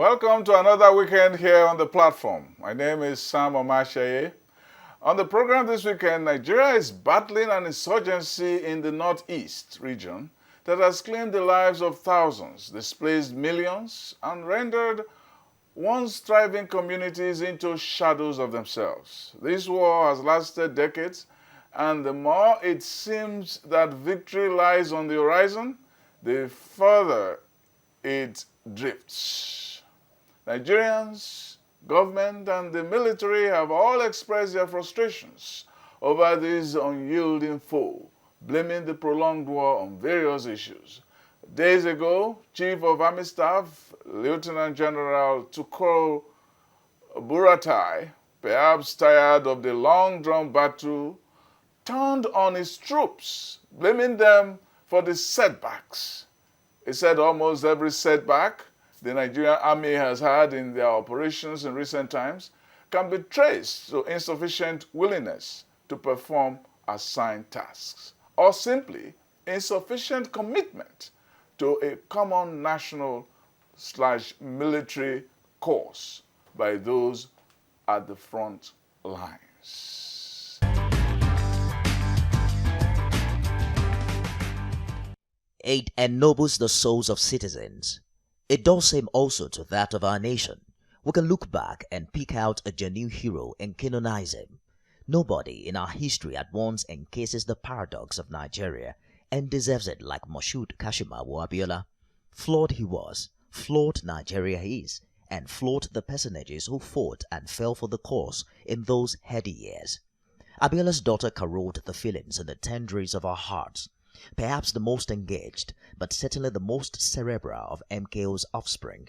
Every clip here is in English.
Welcome to another weekend here on the platform. My name is Sam Omashaye. On the program this weekend, Nigeria is battling an insurgency in the northeast region that has claimed the lives of thousands, displaced millions, and rendered once thriving communities into shadows of themselves. This war has lasted decades, and the more it seems that victory lies on the horizon, the further it drifts. Nigerians, government, and the military have all expressed their frustrations over this unyielding foe, blaming the prolonged war on various issues. Days ago, Chief of Army Staff, Lieutenant General Tukur Buratai, perhaps tired of the long-drawn battle, turned on his troops, blaming them for the setbacks. He said almost every setback the Nigerian army has had in their operations in recent times can be traced to insufficient willingness to perform assigned tasks, or simply insufficient commitment to a common national/military cause by those at the front lines. It ennobles the souls of citizens. It does same also to that of our nation. We can look back and pick out a genuine hero and canonize him. Nobody in our history at once encases the paradox of Nigeria and deserves it like Moshood Abiola. Flawed he was, flawed Nigeria is, and flawed the personages who fought and fell for the cause in those heady years. Abiola's daughter caroled the feelings and the tenderest of our hearts. Perhaps the most engaged, but certainly the most cerebral of MKO's offspring.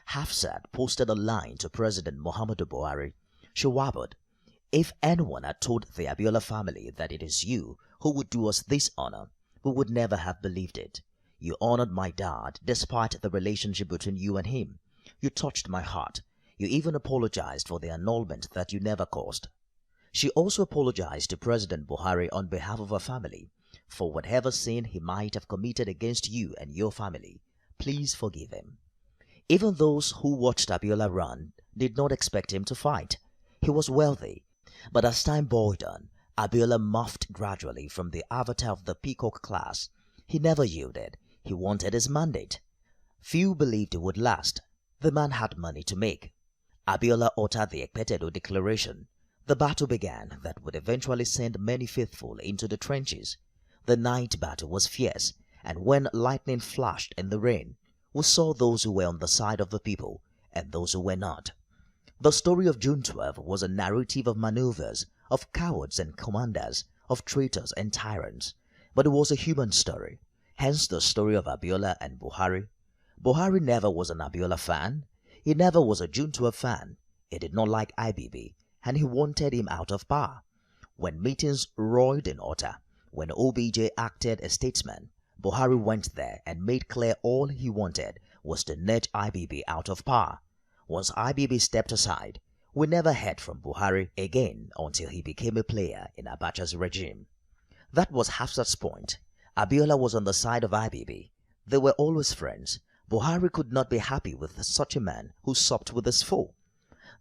Hafsat posted a line to President Muhammadu Buhari. She wabbled, "If anyone had told the Abiola family that it is you who would do us this honor, we would never have believed it. You honored my dad despite the relationship between you and him. You touched my heart. You even apologized for the annulment that you never caused." She also apologized to President Buhari on behalf of her family for whatever sin he might have committed against you and your family. Please forgive him. Even those who watched Abiola run did not expect him to fight. He was wealthy, but as time boiled on, Abiola morphed gradually from the avatar of the peacock class. He never yielded. He wanted his mandate. Few believed it would last. The man had money to make. Abiola uttered the Retd declaration. The battle began that would eventually send many faithful into the trenches. The night battle was fierce, and when lightning flashed in the rain, we saw those who were on the side of the people and those who were not. The story of June 12 was a narrative of maneuvers, of cowards and commanders, of traitors and tyrants, but it was a human story. Hence the story of Abiola and Buhari. Buhari never was an Abiola fan. He never was a June 12 fan. He did not like IBB, and he wanted him out of power. When meetings roared in order, when OBJ acted as statesman, Buhari went there and made clear all he wanted was to nudge IBB out of power. Once IBB stepped aside, we never heard from Buhari again until he became a player in Abacha's regime. That was Hafsat's point. Abiola was on the side of IBB. They were always friends. Buhari could not be happy with such a man who supped with his foe.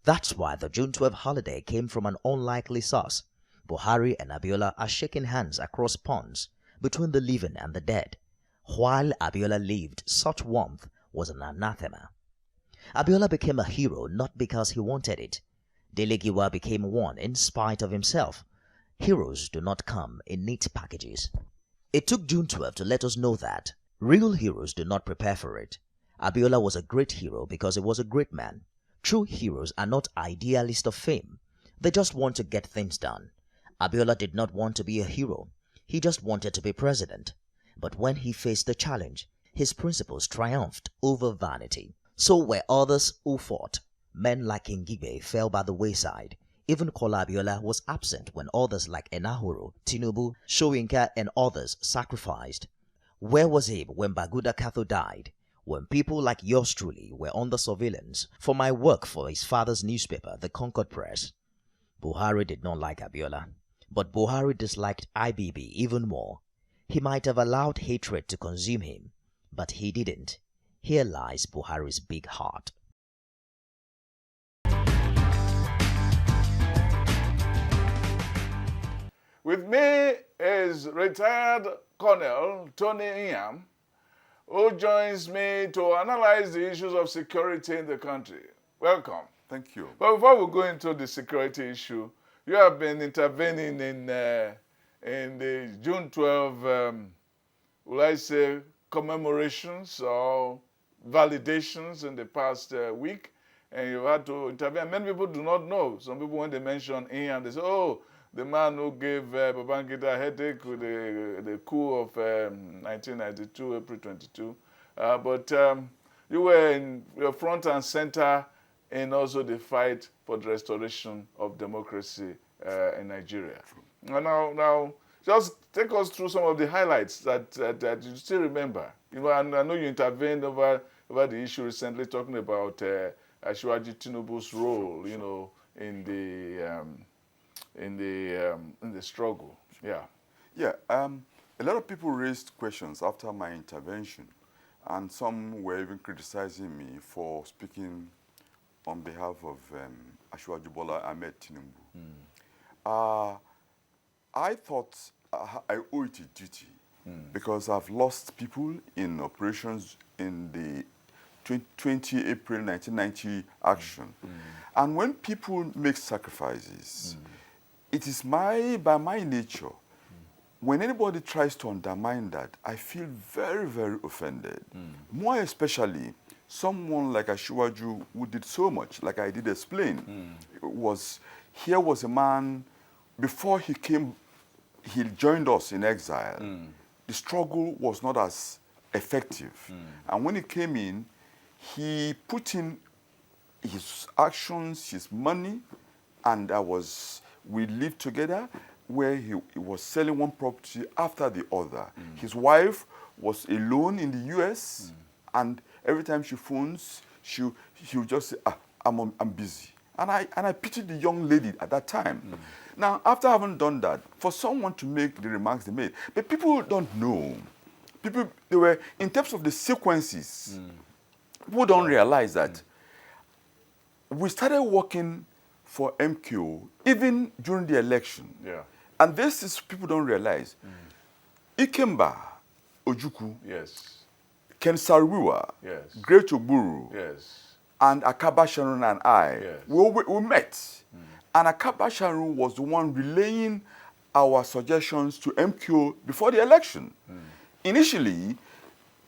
That's why the June 12 holiday came from an unlikely source. Buhari and Abiola are shaking hands across ponds between the living and the dead. While Abiola lived, such warmth was an anathema. Abiola became a hero not because he wanted it. Dele Giwa became one in spite of himself. Heroes do not come in neat packages. It took June 12 to let us know that. Real heroes do not prepare for it. Abiola was a great hero because he was a great man. True heroes are not idealists of fame. They just want to get things done. Abiola did not want to be a hero. He just wanted to be president. But when he faced the challenge, his principles triumphed over vanity. So were others who fought. Men like Ngibe fell by the wayside. Even Kola Abiola was absent when others like Enahoro, Tinubu, Soyinka and others sacrificed. Where was he when Baguda Katho died? When people like yours truly were under surveillance for my work for his father's newspaper, the Concord Press? Buhari did not like Abiola. But Buhari disliked IBB even more. He might have allowed hatred to consume him, but he didn't. Here lies Buhari's big heart. With me is retired Colonel Tony Nyiam, who joins me to analyze the issues of security in the country. Welcome. Thank you. But before we go into the security issue, you have been intervening in the June 12, will I say, commemorations or validations in the past week, and you've had to intervene. Many people do not know. Some people, when they mention Nyiam, they say, oh, the man who gave Babangida a headache with the coup of 1992, April 22. But you were in your front and center in also the fight for the restoration of democracy in Nigeria. Now, just take us through some of the highlights that you still remember. You know, and I know you intervened over the issue recently, talking about Asiwaju Tinubu's role, you know, in the struggle. Yeah. Yeah. A lot of people raised questions after my intervention, and some were even criticizing me for speaking on behalf of Asiwaju Bola Ahmed Tinubu. I thought I owe it a duty because I've lost people in operations in the 20 April 1990 action. And when people make sacrifices, it is by my nature, when anybody tries to undermine that, I feel very, very offended. More especially, someone like Asiwaju who did so much, like I did explain, here was a man, before he joined us in exile, the struggle was not as effective. And when he came in, he put in his actions, his money, and we lived together, where he was selling one property after the other. His wife was alone in the US, and every time she phones, she'll just say, I'm busy. And I pitied the young lady at that time. Now, after having done that, for someone to make the remarks they made, but people don't know. They were, in terms of the sequences, people don't realize that we started working for MKO even during the election. Yeah. And this is, people don't realize. Ikemba Ojukwu, Yes. Ken Sariwa, Yes. Great Ogburu, Yes. and Akaba Sharon and I, Yes. we met. And Akaba Sharon was the one relaying our suggestions to MKO before the election. Initially,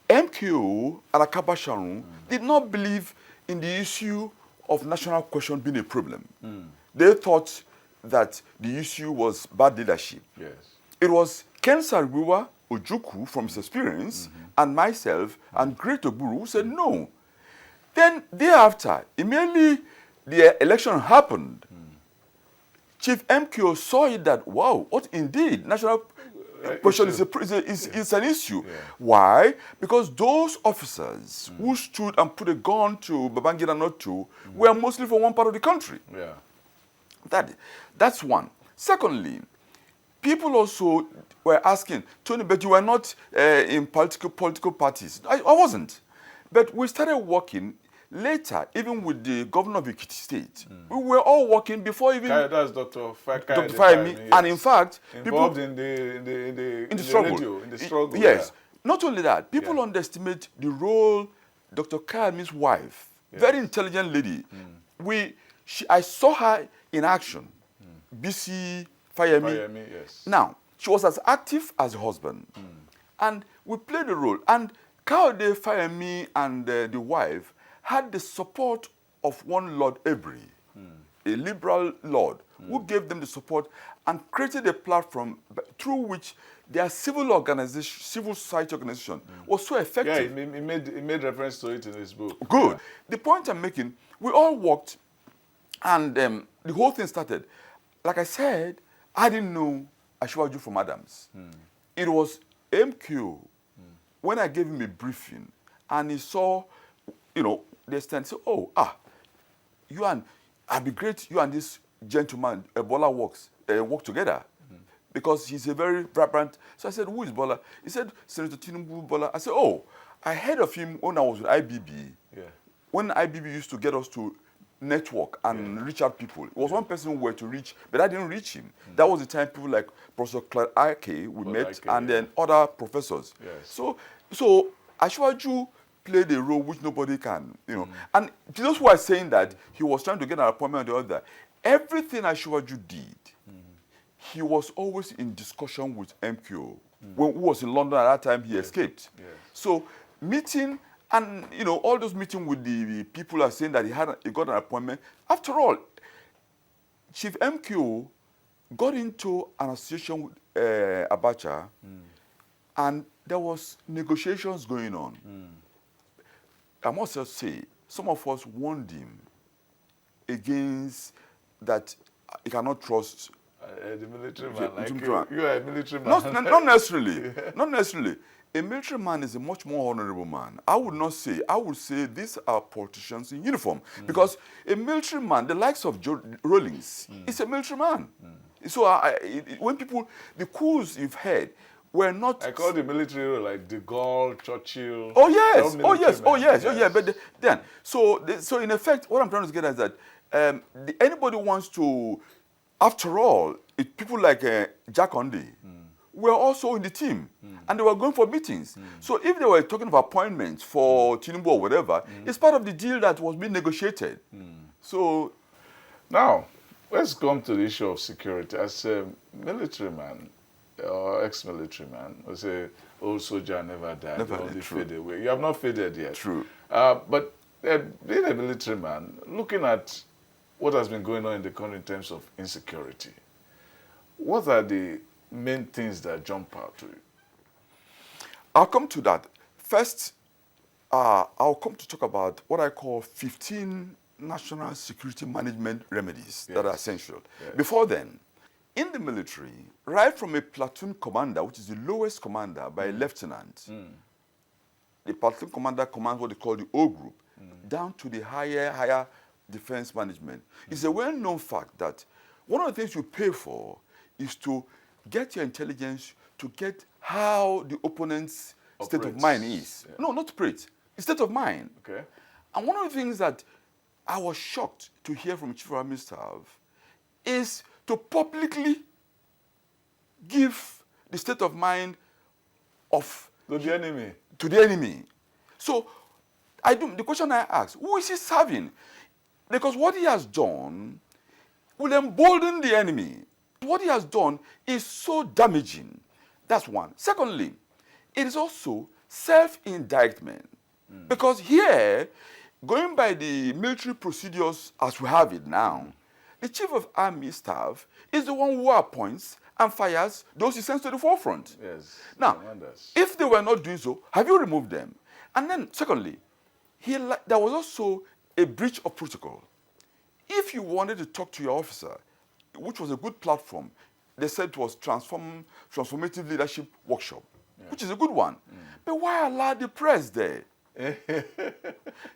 MKO and Akaba Sharon did not believe in the issue of national question being a problem. They thought that the issue was bad leadership. Yes. It was Ken Sariwa Ojukwu, from his experience, and myself, and Great Ogburu, who said no. Then, thereafter, immediately the election happened, Chief MKO saw it that, wow, what indeed, national question is an issue. Yeah. Why? Because those officers who stood and put a gun to Babangida not to were mostly from one part of the country. Yeah. That's one. Secondly, people also were asking, Tony, but you were not in political parties. I wasn't. But we started working later, even with the governor of Ekiti State. We were all working before even... That's Dr. Dr. Fayemi. Yes. And in fact... Involved people, in the struggle. radio, in the struggle. Yes. Yeah. Not only that, people underestimate the role Dr. Kayami's wife, very intelligent lady. I saw her in action. BC Fayemi. Yes. Now, she was as active as her husband. And we played a role. And Kayode Fayemi and the wife had the support of one Lord Ebre, a liberal lord, who gave them the support and created a platform through which their civil society organization was so effective. Yeah, he made reference to it in his book. Good. Yeah. The point I'm making, we all worked, and the whole thing started. Like I said, I didn't know Asiwaju from Adams. It was MQ, when I gave him a briefing, and he saw, they stand, say, I'd be great, you and this gentleman, Bola work together. Because he's a very vibrant. So I said, who is Bola? He said, Senator Tinubu Bola. I said, I heard of him when I was with IBB. Yeah. When IBB used to get us to network and reach out people. It was one person who were to reach, but I didn't reach him. That was the time people like Professor Claire Ake we met, and then other professors. So Ashwaju played a role which nobody can, you know. And to those who are saying that he was trying to get an appointment or the other, everything Ashwaju did, he was always in discussion with MKO. When he was in London at that time, he escaped. So meeting, and you know, all those meetings with the people are saying that he got an appointment. After all, Chief MKO got into an association with Abacha, and there was negotiations going on. I must just say, some of us warned him against that he cannot trust the military man, like military you are a military man. Not necessarily. Not necessarily. A military man is a much more honorable man. I would say these are politicians in uniform. Because a military man, the likes of Joe Rawlings, is a military man. So when people, the coups you've heard were not... I call the military like De Gaulle, Churchill... Oh yes, but then, so in effect, what I'm trying to get at is that anybody wants to... After all, people like Jack Onde were also in the team, and they were going for meetings. So if they were talking of appointments for Tinubu or whatever, it's part of the deal that was being negotiated. So now, let's come to the issue of security. As a military man, or ex-military man, we say, old soldier never died, only fade away. You have not faded yet. True. But being a military man, looking at what has been going on in the country in terms of insecurity, what are the main things that jump out to you? I'll come to that. First, I'll come to talk about what I call 15 national security management remedies that are essential. Before then, in the military, right from a platoon commander, which is the lowest commander by a lieutenant, the platoon commander commands what they call the O group, down to the higher defense management. It's a well-known fact that one of the things you pay for is to get your intelligence to get how the opponent's state of mind is. No, not operate. It's state of mind. Okay. And one of the things that I was shocked to hear from Chief Army Staff is to publicly give the state of mind of to the enemy. To the enemy. So the question I ask, who is he serving? Because what he has done will embolden the enemy. What he has done is so damaging. That's one. Secondly, it is also self-indictment. Because here, going by the military procedures as we have it now, the Chief of Army Staff is the one who appoints and fires those he sends to the forefront. Yes. Now, if they were not doing so, have you removed them? And then, secondly, there was also a breach of protocol. If you wanted to talk to your officer, which was a good platform, they said it was transformative leadership workshop, which is a good one. But why allow the press there?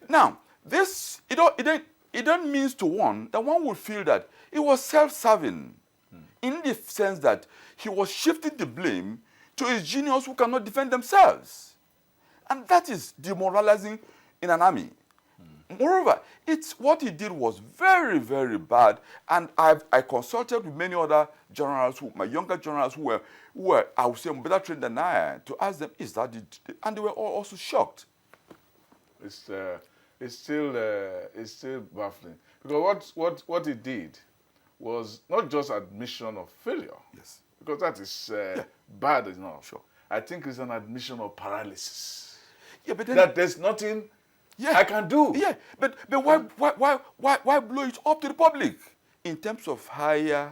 Now, this, it don't mean to one that one would feel that it was self-serving in the sense that he was shifting the blame to his juniors who cannot defend themselves. And that is demoralizing in an army. Moreover, what he did was very, very bad, and I consulted with many other generals, my younger generals who were, I would say, better trained than I, to ask them, is that it? And they were all also shocked. It's still baffling, because what he did was not just admission of failure. Yes. Because that is bad enough. Sure. I think it's an admission of paralysis. Yeah, but then that there's nothing I can do. Yeah, but why blow it up to the public? In terms of higher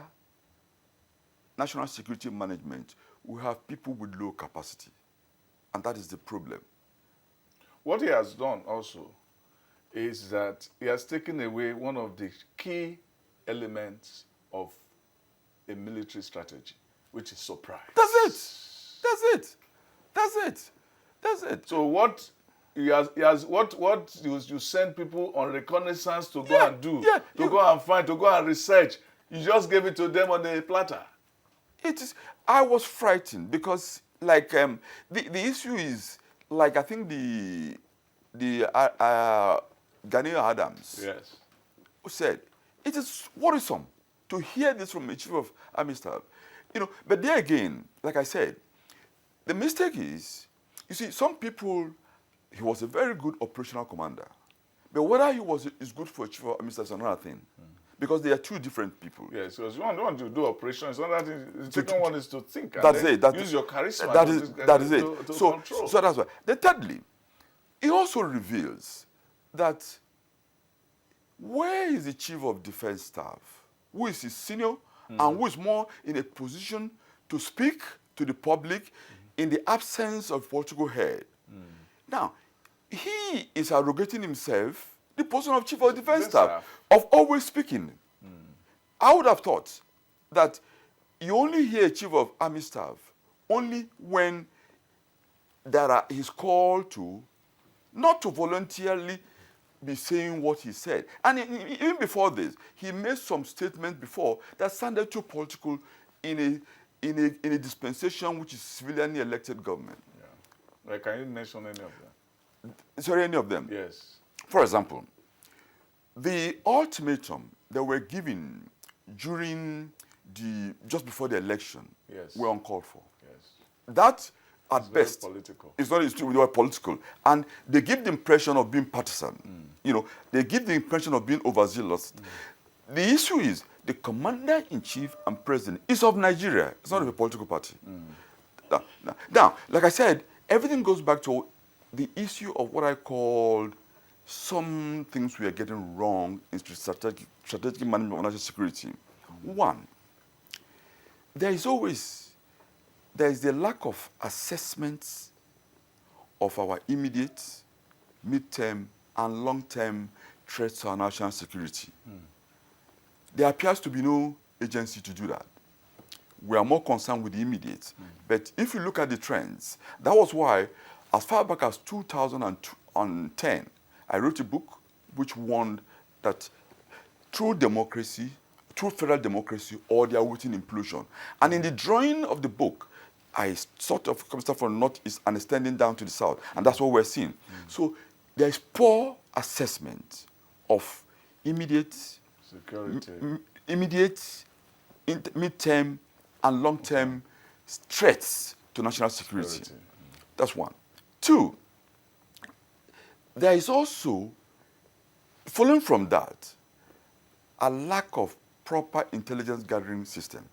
national security management, we have people with low capacity, and that is the problem. What he has done also is that he has taken away one of the key elements of a military strategy, which is surprise. That's it. That's it. That's it. That's it. So what you send people on reconnaissance to go and do, to go and find, to go and research. You just gave it to them on a platter. It is. I was frightened because, like, the issue is, like, I think the Ghanaian Adams. Yes. said, it is worrisome to hear this from a chief of army staff. But there again, like I said, the mistake is, you see, some people, he was a very good operational commander. But whether is good for a chief of army staff is another thing. Because they are two different people. Yes, because you want to do operations. The second one is to think. That's it. Use your charisma. That is it. To control. So that's why. Then thirdly, it also reveals that where is the chief of defense staff, who is his senior and who is more in a position to speak to the public in the absence of political head. Now, he is arrogating himself the position of chief of defense staff, of always speaking. I would have thought that you only hear a chief of army staff only when he's called to, not to voluntarily be saying what he said. And even before this, he made some statements before that sounded too political in a dispensation which is civilianly elected government. Yeah. Like, can you mention any of them? Sorry, any of them? Yes. For example, the ultimatum that were given just before the election were uncalled for. Yes. That, at best, political. It's not. They were political, and they give the impression of being partisan. They give the impression of being overzealous. The issue is the commander-in-chief and president is of Nigeria. It's not of a political party. Now, like I said, everything goes back to the issue of what I called some things we are getting wrong in strategic management of national security. One, there is the lack of assessments of our immediate, mid-term, and long-term threats to our national security. There appears to be no agency to do that. We are more concerned with the immediate. But if you look at the trends, that was why, as far back as 2010, I wrote a book which warned that through federal democracy, or they are waiting implosion. And in the drawing of the book, I sort of come from the northeast and extending down to the south. And that's what we're seeing. So there is poor assessment of immediate, security, mid-term, and long-term threats to national security. That's one. Two, there is also, following from that, a lack of proper intelligence gathering system.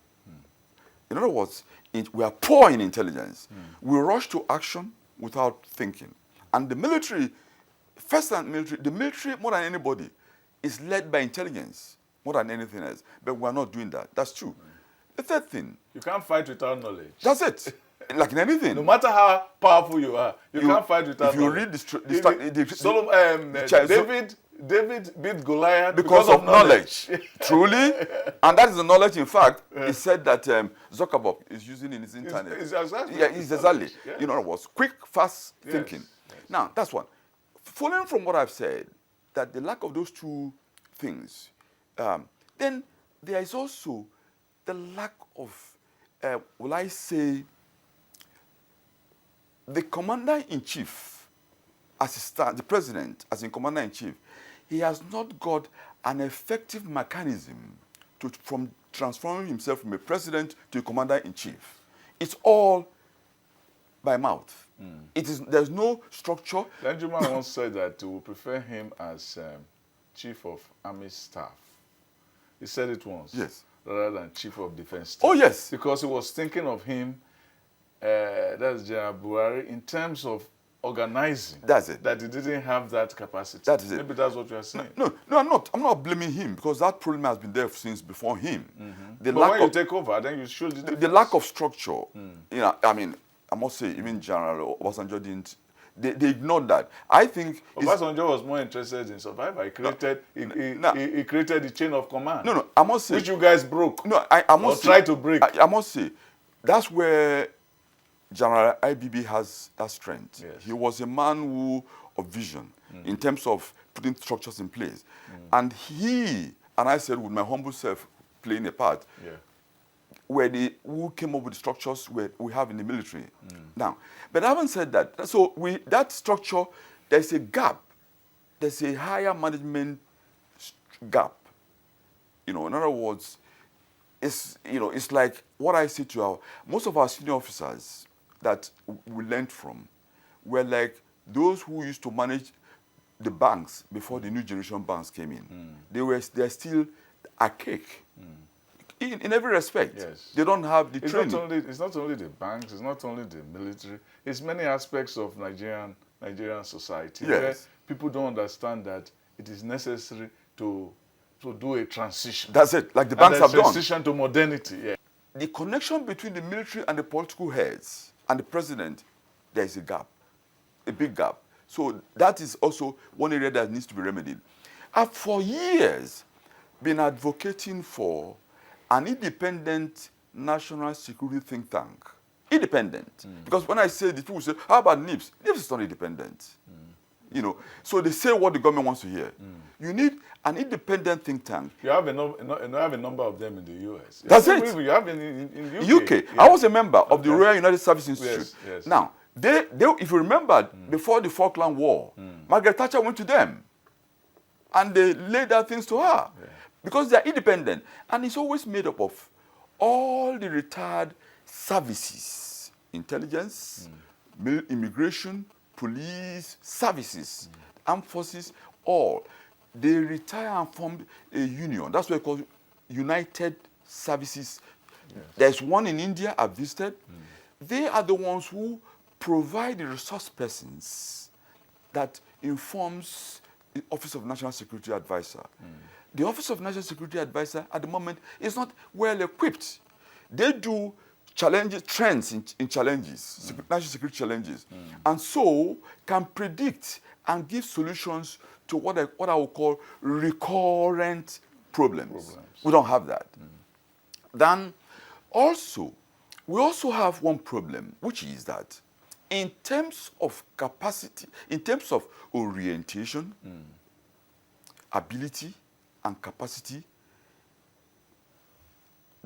In other words, we are poor in intelligence. We rush to action without thinking. And the military, the military more than anybody is led by intelligence more than anything else. But we are not doing that. That's true. The third thing. You can't fight without knowledge. That's it. Like in anything. No matter how powerful you are, you can't fight without knowledge. If you read David beat Goliath because of knowledge. Truly. And that is the knowledge, in fact, he said that Zuckerberg is using in his internet. It's exactly. Yeah, it's exactly. Yes. You know what it was? Quick, fast thinking. Yes. Now, that's one. Following from what I've said, that the lack of those two things, then there is also the lack of, will I say, the commander-in-chief, the president, as in commander-in-chief, he has not got an effective mechanism from transforming himself from a president to a commander-in-chief. It's all by mouth. There's no structure. Nyiam once said that we prefer him as chief of army staff. He said it once. Yes. Rather than chief of defense staff. Oh, yes. Because he was thinking of him, that's General Buhari, in terms of organizing. That's it. That he didn't have that capacity. That is it. Maybe that's what you are saying. No, I'm not blaming him, because that problem has been there since before him. But when you take over, then you should. The lack of structure. I mean, I must say, even General Obasanjo didn't. They ignored that. I think Obasanjo was more interested in survival. He created the chain of command. No, I must say, which you guys broke. No, I must say, try to break. I must say, that's where General IBB has that strength. Yes. He was a man of vision in terms of putting structures in place. And I said, with my humble self playing a part, who came up with the structures we have in the military. Now, but I haven't said that. So that structure, there's a gap. There's a higher management gap In other words, it's like what I say to most of our senior officers that we learned from were like those who used to manage the banks before the new generation banks came in. They're still archaic in every respect. Yes. They don't have the training. It's not only the banks, it's not only the military, it's many aspects of Nigerian society where people don't understand that it is necessary to do a transition. That's it, like the banks have done. Transition to modernity, yeah. The connection between the military and the political heads and the president, there is a gap, a big gap. So that is also one area that needs to be remedied. I've for years been advocating for an independent national security think tank. Independent. Because when I say this, people say, how about NIPS? NIPS is not independent. So they say what the government wants to hear. You need an independent think tank. You have a number of them in the US. That's it. You have in the UK. Yeah. I was a member of the Royal United Service Institute. Yes. Now, they if you remember, before the Falkland War, Margaret Thatcher went to them. And they laid out things to her. Yeah. Because they are independent. And it's always made up of all the retired services. Intelligence, immigration, police, services, armed forces, all. They retire and formed a union. That's what we call United Services. Yes. There's one in India I've visited. They are the ones who provide the resource persons that informs the Office of National Security Advisor. The Office of National Security Advisor at the moment is not well equipped. They do trends in challenges, national security challenges, and so can predict and give solutions to what I would call recurrent problems. We don't have that. Then we also have one problem, which is that in terms of capacity, in terms of orientation, ability, and capacity,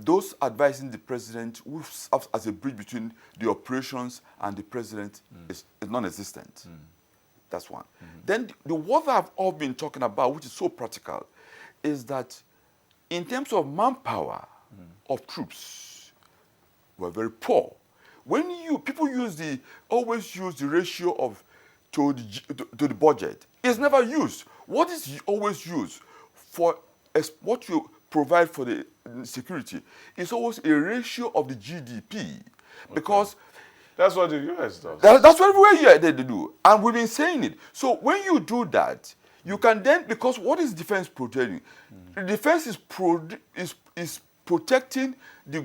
those advising the president who serves as a bridge between the operations and the president is non-existent. That's one. Then what I've all been talking about, which is so practical, is that in terms of manpower of troops, we're very poor. When people always use the ratio to the budget, it's never used. What is always used for what you provide for the security is always a ratio of the GDP, because that's what the US does. That's what everywhere they do, and we've been saying it. So when you do that, you can then, because what is defense protecting? The defense is protecting the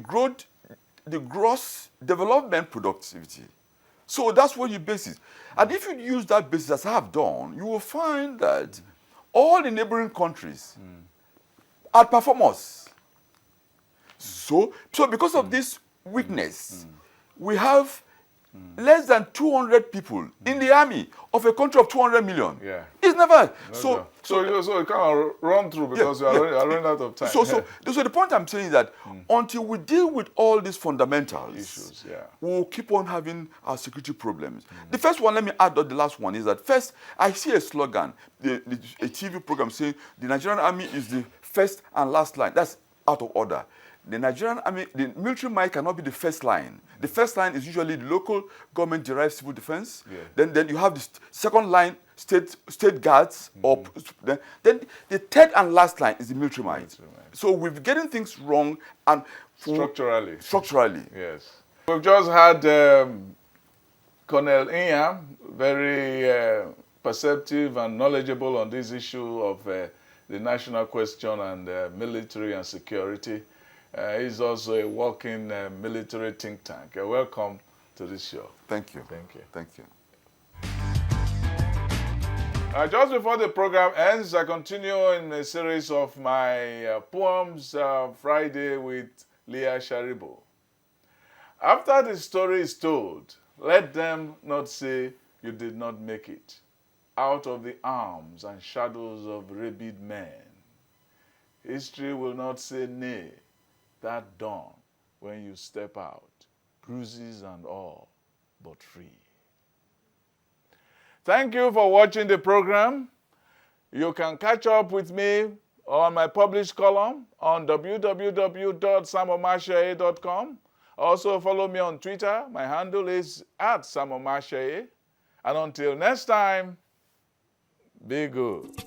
gross development productivity. So that's what you base it. And if you use that basis, as I have done, you will find that all the neighboring countries outperform us. So because of this weakness, we have less than 200 people in the army of a country of 200 million. Yeah. It's never. So you can't run through because you are running out of time. So the point I'm saying is that until we deal with all these fundamentals, issues, we'll keep on having our security problems. The first one, let me add the last one, is that first, I see a slogan, a TV program saying the Nigerian army is the first and last line. That's out of order. The Nigerian army, the military might cannot be the first line. The first line is usually the local government-derived civil defense. Yeah. Then you have the second line, state guards. Then the third and last line is the military might. So we're getting things wrong and structurally. Yes. We've just had Colonel Nyiam, very perceptive and knowledgeable on this issue of the national question and military and security. He's also a working military think tank. Welcome to this show. Thank you. Thank you. Thank you. Just before the program ends, I continue in a series of my poems, Friday with Leah Sharibu. After the story is told, let them not say you did not make it out of the arms and shadows of rabid men. History will not say nay that dawn when you step out, bruises and all, but free. Thank you for watching the program. You can catch up with me on my published column on www.samomashaye.com. Also follow me on Twitter. My handle is @samomashaye. And until next time, be good.